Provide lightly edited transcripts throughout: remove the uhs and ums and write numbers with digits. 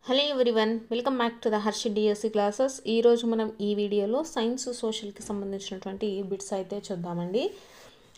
Hello everyone, welcome back to the Harshi DSC classes. ఈరోజు మనం ఈ వీడియోలో సైన్స్ సోషల్కి సంబంధించినటువంటి బిట్స్ అయితే చూద్దామండి.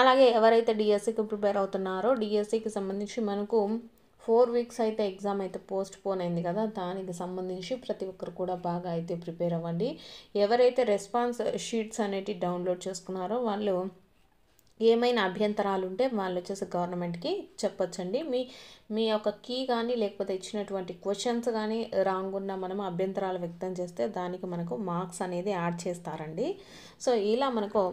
అలాగే ఎవరైతే డిఎస్సికి ప్రిపేర్ అవుతున్నారో డిఎస్సికి సంబంధించి మనకు 4 వీక్స్ అయితే ఎగ్జామ్ అయితే పోస్ట్ పోన్ అయింది కదా, దానికి సంబంధించి ప్రతి ఒక్కరు కూడా బాగా అయితే ప్రిపేర్ అవ్వండి. ఎవరైతే రెస్పాన్స్ షీట్స్ అనేవి డౌన్లోడ్ చేసుకున్నారో వాళ్ళు ఏమైనా అభ్యంతరాలు ఉంటే వాళ్ళు వచ్చేసి గవర్నమెంట్కి చెప్పొచ్చండి. మీ యొక్క కీ కానీ లేకపోతే ఇచ్చినటువంటి క్వశ్చన్స్ కానీ రాంగ్ ఉన్న మనం అభ్యంతరాలు వ్యక్తం చేస్తే దానికి మనకు మార్క్స్ అనేది యాడ్ చేస్తారండి. సో ఇలా మనకు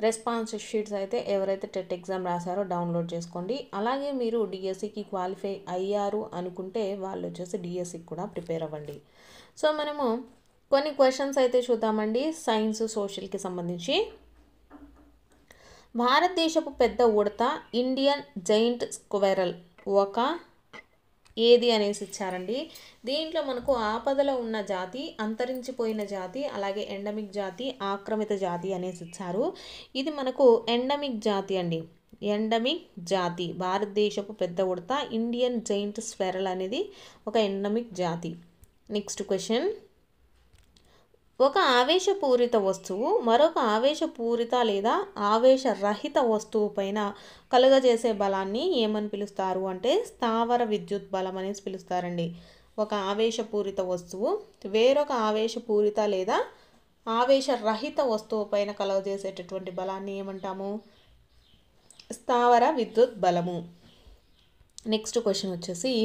రెస్పాన్స్ షీట్స్ అయితే ఎవరైతే టెట్ ఎగ్జామ్ రాశారో డౌన్లోడ్ చేసుకోండి. అలాగే మీరు డిఎస్సికి క్వాలిఫై అయ్యారు అనుకుంటే వాళ్ళు వచ్చేసి డిఎస్సికి కూడా ప్రిపేర్ అవ్వండి. సో మనము కొన్ని క్వశ్చన్స్ అయితే చూద్దామండి సైన్స్ సోషల్కి సంబంధించి. భారతదేశపు పెద్ద ఉడత ఇండియన్ జైంట్ స్క్వెరల్ ఒక ఏది అనేసి ఇచ్చారండి. దీంట్లో మనకు ఆపదలో ఉన్న జాతి, అంతరించిపోయిన జాతి, అలాగే ఎండమిక్ జాతి, ఆక్రమిత జాతి అనేసి ఇచ్చారు. ఇది మనకు ఎండమిక్ జాతి అండి. ఎండమిక్ జాతి భారతదేశపు పెద్ద ఉడత ఇండియన్ జైంట్ స్క్వెరల్ అనేది ఒక ఎండమిక్ జాతి. నెక్స్ట్ క్వశ్చన్, ఒక ఆవేశపూరిత వస్తువు మరొక ఆవేశపూరిత లేదా ఆవేశరహిత వస్తువు పైన కలుగజేసే బలాన్ని ఏమని పిలుస్తారు అంటే స్థావర విద్యుత్ బలం అనేసి పిలుస్తారండి. ఒక ఆవేశపూరిత వస్తువు వేరొక ఆవేశపూరిత లేదా ఆవేశరహిత వస్తువు పైన కలుగజేసేటటువంటి బలాన్ని ఏమంటాము? స్థావర విద్యుత్ బలము. నెక్స్ట్ క్వశ్చన్ వచ్చేసి,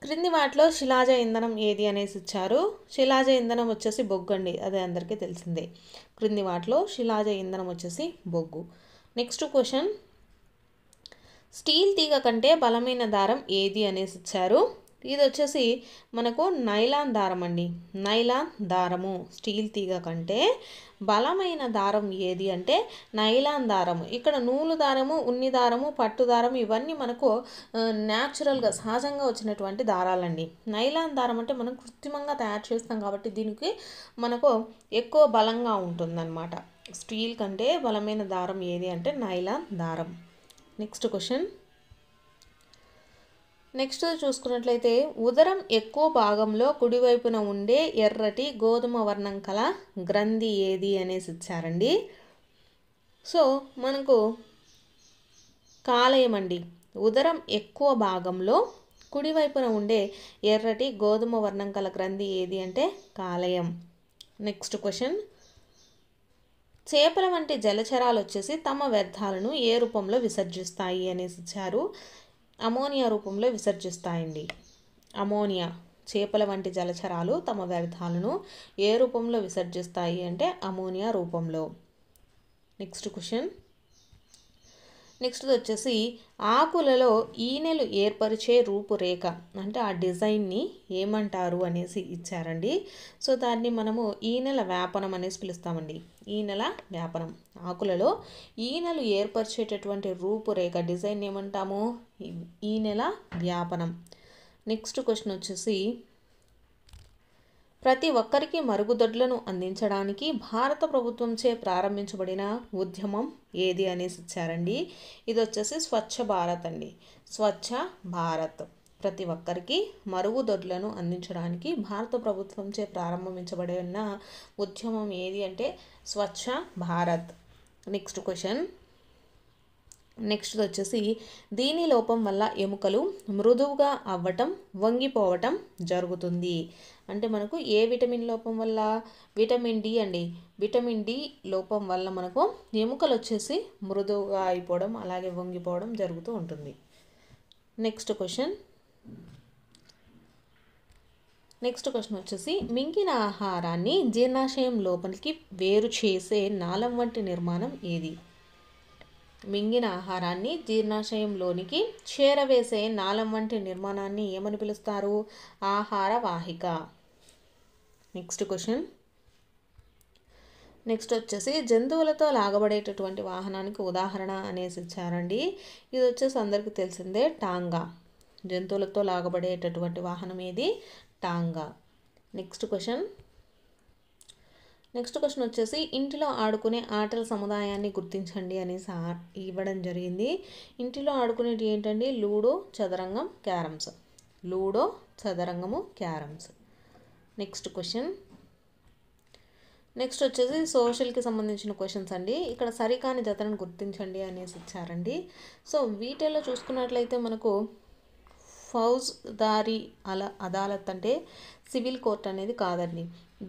క్రింది వాటిలో శిలాజ ఇంధనం ఏది అనేసి ఇచ్చారు. శిలాజ ఇంధనం వచ్చేసి బొగ్గు అండి, అదే అందరికీ తెలిసిందే. క్రింది వాటిలో శిలాజ ఇంధనం వచ్చేసి బొగ్గు. నెక్స్ట్ క్వశ్చన్, స్టీల్ తీగ కంటే బలమైన దారం ఏది అనేసి ఇచ్చారు. ఇది వచ్చేసి మనకు నైలాన్ దారం అండి. నైలాన్ దారము స్టీల్ తీగ కంటే బలమైన దారం ఏది అంటే నైలాన్ దారము. ఇక్కడ నూలు దారము, ఉన్ని దారము, పట్టు దారము ఇవన్నీ మనకు న్యాచురల్గా సహజంగా వచ్చినటువంటి దారాలండి. నైలాన్ దారం అంటే మనం కృత్రిమంగా తయారు చేస్తాం కాబట్టి దీనికి మనకు ఎక్కువ బలంగా ఉంటుందన్నమాట. స్టీల్ కంటే బలమైన దారం ఏది అంటే నైలాన్ దారం. నెక్స్ట్ క్వశ్చన్, నెక్స్ట్ చూసుకున్నట్లయితే ఉదరం ఎక్కువ భాగంలో కుడివైపున ఉండే ఎర్రటి గోధుమ వర్ణం కల గ్రంథి ఏది అనేసి ఇచ్చారండి. సో మనకు కాలేయం అండి. ఉదరం ఎక్కువ భాగంలో కుడివైపున ఉండే ఎర్రటి గోధుమ వర్ణం కల గ్రంథి ఏది అంటే కాలేయం. నెక్స్ట్ క్వశ్చన్, చేపల వంటి జలచరాలు వచ్చేసి తమ వ్యర్థాలను ఏ రూపంలో విసర్జిస్తాయి అనేసి ఇచ్చారు. అమోనియా రూపంలో విసర్జిస్తాయండి. అమోనియా. చేపల వంటి జలచరాలు తమ వ్యర్థాలను ఏ రూపంలో విసర్జిస్తాయి అంటే అమోనియా రూపంలో. నెక్స్ట్ క్వశ్చన్, నెక్స్ట్ వచ్చేసి ఆకులలో ఈనెలు ఏర్పరిచే రూపురేఖ అంటే ఆ డిజైన్ని ఏమంటారు అనేసి ఇచ్చారండి. సో దాన్ని మనము ఈనెల వ్యాపనం అనేసి పిలుస్తామండి. ఈనెల వ్యాపనం. ఆకులలో ఈనెలు ఏర్పరిచేటటువంటి రూపురేఖ డిజైన్ ఏమంటాము? ఈనెల వ్యాపనం. నెక్స్ట్ క్వశ్చన్ వచ్చేసి, ప్రతి ఒక్కరికి మరుగుదొడ్లను అందించడానికి భారత ప్రభుత్వంచే ప్రారంభించబడిన ఉద్యమం ఏది అనేసి ఇచ్చారండి. ఇది వచ్చేసి స్వచ్ఛ భారత్ అండి. స్వచ్ఛ భారత్. ప్రతి ఒక్కరికి మరుగుదొడ్లను అందించడానికి భారత ప్రభుత్వంచే ప్రారంభించబడిన ఉద్యమం ఏది అంటే Swachh Bharat. Next question, next వచ్చేసి దీని లోపం వల్ల ఎముకలు మృదువుగా అవ్వటం, వంగిపోవటం జరుగుతుంది అంటే మనకు ఏ విటమిన్ లోపం వల్ల? విటమిన్ డి అండి. విటమిన్ డి లోపం వల్ల మనకు ఎముకలు వచ్చేసి మృదువుగా అయిపోవడం అలాగే వంగిపోవడం జరుగుతూ ఉంటుంది. నెక్స్ట్ క్వశ్చన్ వచ్చేసి మింగిన ఆహారాన్ని జీర్ణాశయం లోపలికి వేరు చేసే నాళం వంటి నిర్మాణం ఏది? మింగిన ఆహారాన్ని జీర్ణాశయంలోనికి చేరవేసే నాళం వంటి నిర్మాణాన్ని ఏమని పిలుస్తారు? ఆహార వాహిక. నెక్స్ట్ క్వశ్చన్, నెక్స్ట్ వచ్చేసి జంతువులతో లాగబడేటటువంటి వాహనానికి ఉదాహరణ అనేసి ఇచ్చారండి. ఇది వచ్చేసి అందరికీ తెలిసిందే టాంగా. జంతువులతో లాగబడేటటువంటి వాహనం ఏది? టాంగా. నెక్స్ట్ క్వశ్చన్ వచ్చేసి ఇంటిలో ఆడుకునే ఆటల సముదాయాన్ని గుర్తించండి అనేసి ఇవ్వడం జరిగింది. ఇంటిలో ఆడుకునేటి ఏంటండి? లూడో, చదరంగం, క్యారమ్స్. లూడో, చదరంగము, క్యారమ్స్. Next question. నెక్స్ట్ వచ్చేసి సోషల్కి సంబంధించిన క్వశ్చన్స్ అండి. ఇక్కడ సరికాని జతలను గుర్తించండి అనేసి ఇచ్చారండి. సో వీటిల్లో చూసుకున్నట్లయితే మనకు ఫౌజ్దారీ అదాలత్ అంటే సివిల్ కోర్ట్ అనేది కాదండి.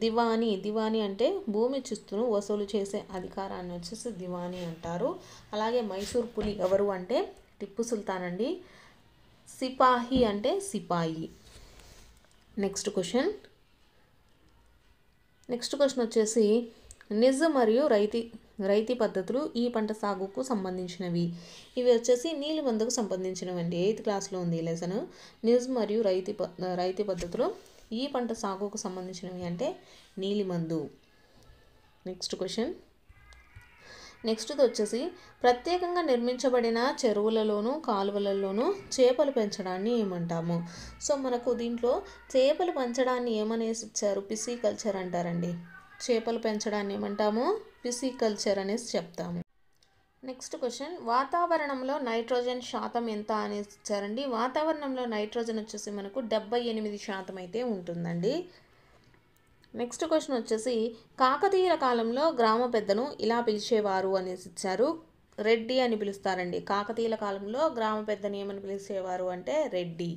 దివానీ అంటే భూమి చిస్తును వసూలు చేసే అధికారాన్ని వచ్చేసి దివానీ అంటారు. అలాగే మైసూర్ పులి ఎవరు అంటే టిప్పు సుల్తాన్ అండి. సిపాహి అంటే సిపాయి. నెక్స్ట్ క్వశ్చన్ వచ్చేసి నిజ్ మరియు రైతీ పద్ధతులు ఈ పంట సాగుకు సంబంధించినవి. ఇవి వచ్చేసి నీలిమందుకు సంబంధించినవండి. 8th క్లాస్లో ఉంది ఈ లెసన్. నిజ్ మరియు రైతీ పద్ధతులు ఈ పంట సాగుకు సంబంధించినవి అంటే నీలిమందు. Next question. నెక్స్ట్ది వచ్చేసి ప్రత్యేకంగా నిర్మించబడిన చెరువులలోనూ కాలువలలోనూ చేపలు పెంచడాన్ని ఏమంటాము? సో మనకు దీంట్లో చేపలు పెంచడాన్ని ఏమనేసి ఇచ్చారు? పిసికల్చర్ అంటారండి. చేపలు పెంచడాన్ని ఏమంటాము? పిసికల్చర్ అనేసి చెప్తాము. Next question. వాతావరణంలో నైట్రోజన్ శాతం ఎంత అనేసి ఇచ్చారండి. వాతావరణంలో నైట్రోజన్ వచ్చేసి మనకు 78% అయితే ఉంటుందండి. నెక్స్ట్ క్వశ్చన్ వచ్చేసి కాకతీయుల కాలంలో గ్రామ పెద్దను ఇలా పిలిచేవారు అనేసి ఇచ్చారు. రెడ్డి అని పిలుస్తారండి. కాకతీయుల కాలంలో గ్రామ పెద్దని ఏమని పిలిచేవారు అంటే రెడ్డి.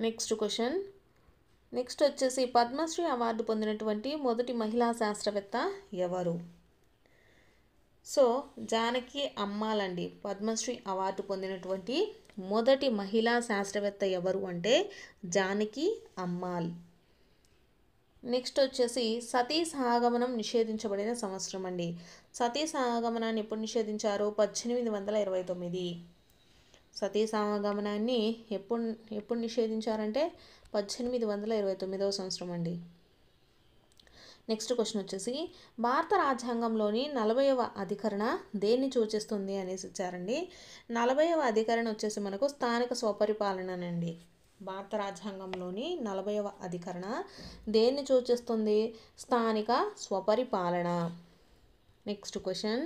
Next question. నెక్స్ట్ వచ్చేసి పద్మశ్రీ అవార్డు పొందినటువంటి మొదటి మహిళా శాస్త్రవేత్త ఎవరు? సో జానకి అమ్మాల్ అండి. పద్మశ్రీ అవార్డు పొందినటువంటి మొదటి మహిళా శాస్త్రవేత్త ఎవరు అంటే జానకి అమ్మాల్. నెక్స్ట్ వచ్చేసి సతీ సహగమనం నిషేధించబడిన సంవత్సరం అండి. సతీ సహగమనాన్ని ఎప్పుడు నిషేధించారు? 1829. సతీ సహగమనాన్ని ఎప్పుడు నిషేధించారంటే 1829వ సంవత్సరం అండి. నెక్స్ట్ క్వశ్చన్ వచ్చేసి భారత రాజ్యాంగంలోని 40వ అధికరణ దేన్ని సూచిస్తుంది అనేసి ఇచ్చారండి. 40వ అధికరణ వచ్చేసి మనకు స్థానిక స్వపరిపాలననండి. భారత రాజ్యాంగంలోని 40వ అధికరణ దేన్ని సూచిస్తుంది? స్థానిక స్వపరిపాలన. Next question.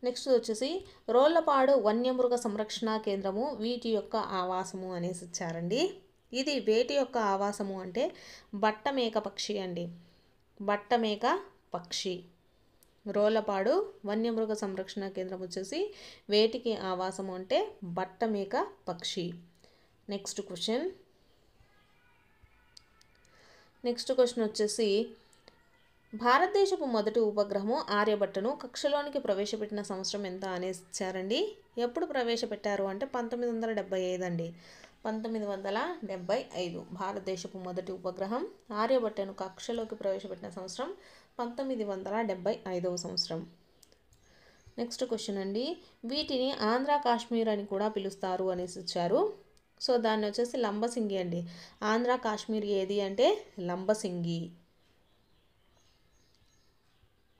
నెక్స్ట్ వచ్చేసి రోళ్లపాడు వన్యమృగ సంరక్షణ కేంద్రము వీటి యొక్క ఆవాసము అనేసి ఇచ్చారండి. ఇది వేటి యొక్క ఆవాసము అంటే బట్టమేక పక్షి అండి. బట్టమేక పక్షి. రోళ్లపాడు వన్యమృగ సంరక్షణ కేంద్రం వచ్చేసి వేటికి ఆవాసము అంటే బట్టమేక పక్షి. Next question. వచ్చేసి భారతదేశపు మొదటి ఉపగ్రహము ఆర్యభట్టను కక్షలోనికి ప్రవేశపెట్టిన సంవత్సరం ఎంత అనేసి ఇచ్చారండి. ఎప్పుడు ప్రవేశపెట్టారు అంటే 1975 అండి. 1975 భారతదేశపు మొదటి ఉపగ్రహం ఆర్యభట్టను కక్షలోకి ప్రవేశపెట్టిన సంవత్సరం 1975వ సంవత్సరం. నెక్స్ట్ క్వశ్చన్ అండి. వీటిని ఆంధ్ర కాశ్మీర్ అని కూడా పిలుస్తారు అనేసి ఇచ్చారు. సో దాన్ని వచ్చేసి లంబసింగి అండి. ఆంధ్ర కాశ్మీర్ ఏది అంటే లంబసింగి.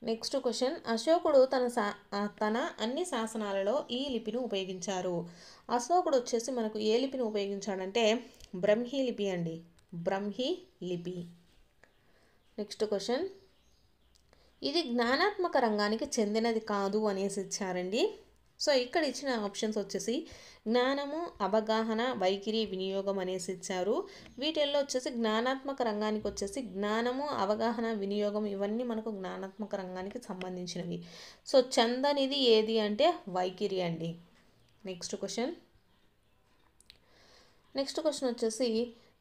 Next question. అశోకుడు తన అన్ని శాసనాలలో ఈ లిపిని ఉపయోగించారు. అశోకుడు వచ్చేసి మనకు ఏ లిపిని ఉపయోగించాడంటే బ్రహ్మీ లిపి అండి. బ్రహ్మీ లిపి. Next question. ఇది జ్ఞానాత్మక రంగానికి చెందినది కాదు అనేసి ఇచ్చారండి. సో ఇక్కడ ఇచ్చిన ఆప్షన్స్ వచ్చేసి జ్ఞానము, అవగాహన, వైఖరి, వినియోగం అనేసి ఇచ్చారు. వీటిల్లో వచ్చేసి జ్ఞానాత్మక రంగానికి వచ్చేసి జ్ఞానము, అవగాహన, వినియోగం ఇవన్నీ మనకు జ్ఞానాత్మక రంగానికి సంబంధించినవి. సో చందనిది ఏది అంటే వైఖరి అండి. నెక్స్ట్ క్వశ్చన్ వచ్చేసి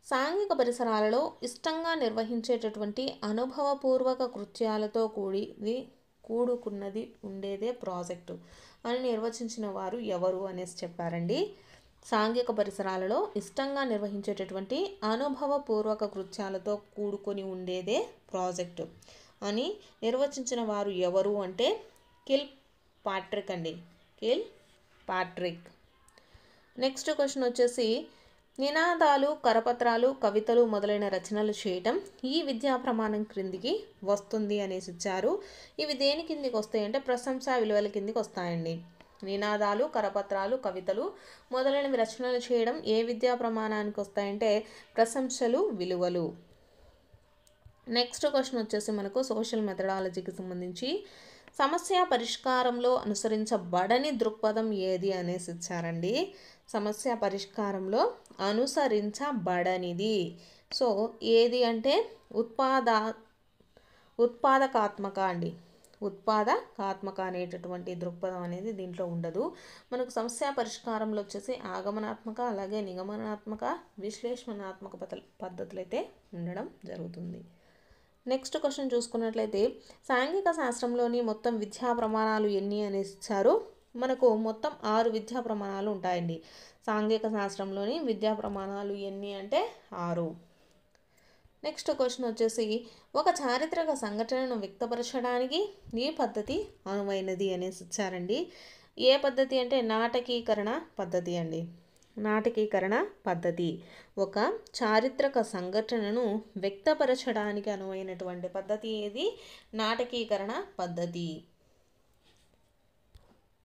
సాంఘిక పరిసరాలలో ఇష్టంగా నిర్వహించేటటువంటి అనుభవపూర్వక కృత్యాలతో కూడుకున్నది ఉండేదే ప్రాజెక్టు అని నిర్వచించిన వారు ఎవరు అనేసి చెప్పారండి. సాంఘిక పరిసరాలలో ఇష్టంగా నిర్వహించేటటువంటి అనుభవపూర్వక కృత్యాలతో కూడుకొని ఉండేదే ప్రాజెక్టు అని నిర్వచించిన వారు ఎవరు అంటే కిల్ పాట్రిక్ అండి. Kill Patrick. నెక్స్ట్ క్వశ్చన్ వచ్చేసి నినాదాలు, కరపత్రాలు, కవితలు మొదలైన రచనలు చేయటం ఈ విద్యా ప్రమాణం క్రిందికి వస్తుంది అనేసి ఇచ్చారు. ఇవి దేని కిందికి వస్తాయంటే ప్రశంసా విలువల కిందికి వస్తాయండి. నినాదాలు, కరపత్రాలు, కవితలు మొదలైనవి రచనలు చేయడం ఏ విద్యా ప్రమాణానికి వస్తాయంటే ప్రశంసలు, విలువలు. నెక్స్ట్ క్వశ్చన్ వచ్చేసి మనకు సోషల్ మెథడాలజీకి సంబంధించి సమస్య పరిష్కారంలో అనుసరించబడని దృక్పథం ఏది అనేసి ఇచ్చారండి. సమస్య పరిష్కారంలో అనుసరించబడనిది. సో ఏది అంటే ఉత్పాదకాత్మక అండి. ఉత్పాదకాత్మక అనేటటువంటి దృక్పథం అనేది దీంట్లో ఉండదు. మనకు సమస్య పరిష్కారంలో వచ్చేసి ఆగమనాత్మక, అలాగే నిగమనాత్మక, విశ్లేషణాత్మక పద్ధతులు అయితే ఉండడం జరుగుతుంది. నెక్స్ట్ క్వశ్చన్ చూసుకున్నట్లయితే సాంఘిక శాస్త్రంలోని మొత్తం విద్యా ప్రమాణాలు ఎన్ని అనేసి ఇచ్చారు. మనకు మొత్తం 6 విద్యా ప్రమాణాలు ఉంటాయండి. సాంఘిక శాస్త్రంలోని విద్యా ప్రమాణాలు ఎన్ని అంటే 6. నెక్స్ట్ క్వశ్చన్ వచ్చేసి ఒక చారిత్రక సంఘటనను వ్యక్తపరచడానికి ఈ పద్ధతి అనువైనది అనేసి ఇచ్చారండి. ఏ పద్ధతి అంటే నాటకీకరణ పద్ధతి అండి. నాటకీకరణ పద్ధతి ఒక చారిత్రక సంఘటనను వ్యక్తపరచడానికి అనువైనటువంటి పద్ధతి ఏది? నాటకీకరణ పద్ధతి.